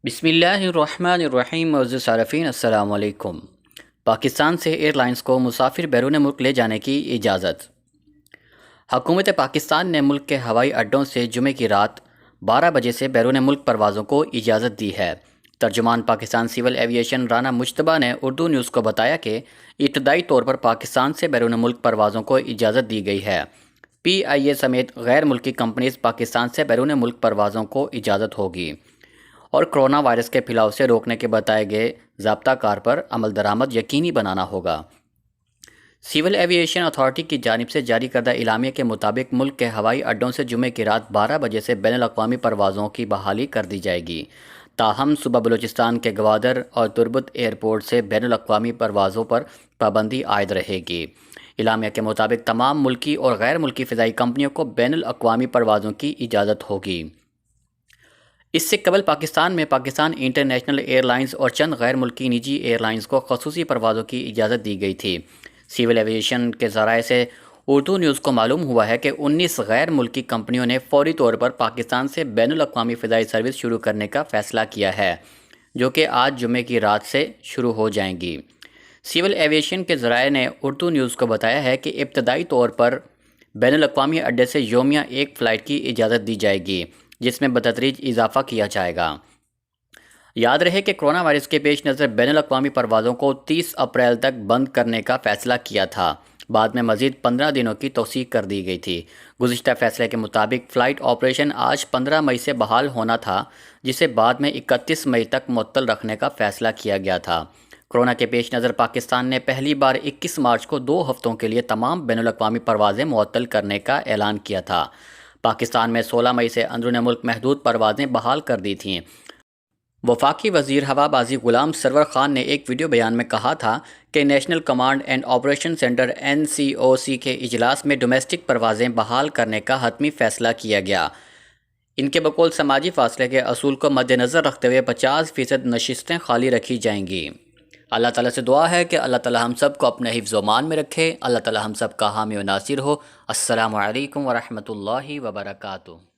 بسم اللہ الرحمن الرحیم۔ معزز صارفین السلام علیکم۔ پاکستان سے ایئر لائنز کو مسافر بیرون ملک لے جانے کی اجازت۔ حکومت پاکستان نے ملک کے ہوائی اڈوں سے جمعے کی رات 12 بجے سے بیرون ملک پروازوں کو اجازت دی ہے۔ ترجمان پاکستان سول ایویشن رانا مجتبیٰ نے اردو نیوز کو بتایا کہ ابتدائی طور پر پاکستان سے بیرون ملک پروازوں کو اجازت دی گئی ہے۔ پی آئی اے سمیت غیر ملکی کمپنیز پاکستان سے بیرون ملک پروازوں کو اجازت ہوگی اور کرونا وائرس کے پھیلاؤ سے روکنے کے بتائے گئے ضابطہ کار پر عمل درآمد یقینی بنانا ہوگا۔ سول ایویشن اتھارٹی کی جانب سے جاری کردہ اعلامیہ کے مطابق ملک کے ہوائی اڈوں سے جمعے کی رات 12 بجے سے بین الاقوامی پروازوں کی بحالی کر دی جائے گی، تاہم صوبہ بلوچستان کے گوادر اور تربت ایئرپورٹ سے بین الاقوامی پروازوں پر پابندی عائد رہے گی۔ اعلامیہ کے مطابق تمام ملکی اور غیر ملکی فضائی کمپنیوں کو بین الاقوامی پروازوں کی اجازت ہوگی۔ اس سے قبل پاکستان میں پاکستان انٹرنیشنل ایئر لائنز اور چند غیر ملکی نجی ایئر لائنز کو خصوصی پروازوں کی اجازت دی گئی تھی۔ سول ایویشن کے ذرائع سے اردو نیوز کو معلوم ہوا ہے کہ 19 غیر ملکی کمپنیوں نے فوری طور پر پاکستان سے بین الاقوامی فضائی سروس شروع کرنے کا فیصلہ کیا ہے، جو کہ آج جمعے کی رات سے شروع ہو جائیں گی۔ سول ایویشن کے ذرائع نے اردو نیوز کو بتایا ہے کہ ابتدائی طور پر بین الاقوامی اڈے سے یومیہ ایک فلائٹ کی اجازت دی جائے گی، جس میں بتدریج اضافہ کیا جائے گا۔ یاد رہے کہ کرونا وائرس کے پیش نظر بین الاقوامی پروازوں کو 30 اپریل تک بند کرنے کا فیصلہ کیا تھا، بعد میں مزید 15 دنوں کی توسیع کر دی گئی تھی۔ گزشتہ فیصلے کے مطابق فلائٹ آپریشن آج 15 مئی سے بحال ہونا تھا، جسے بعد میں 31 مئی تک معطل رکھنے کا فیصلہ کیا گیا تھا۔ کرونا کے پیش نظر پاکستان نے پہلی بار 21 مارچ کو 2 ہفتوں کے لیے تمام بین الاقوامی پروازیں معطل کرنے کا اعلان کیا تھا۔ پاکستان میں 16 مئی سے اندرون ملک محدود پروازیں بحال کر دی تھیں۔ وفاقی وزیر ہوا بازی غلام سرور خان نے ایک ویڈیو بیان میں کہا تھا کہ national command and operation centre NCOC کے اجلاس میں ڈومیسٹک پروازیں بحال کرنے کا حتمی فیصلہ کیا گیا۔ ان کے بقول سماجی فاصلے کے اصول کو مد نظر رکھتے ہوئے 50% نشستیں خالی رکھی جائیں گی۔ اللہ تعالیٰ سے دعا ہے کہ اللہ تعالیٰ ہم سب کو اپنے حفظ و امان میں رکھے۔ اللہ تعالیٰ ہم سب کا حامی و ناصر ہو۔ السلام علیکم ورحمۃ اللہ وبرکاتہ۔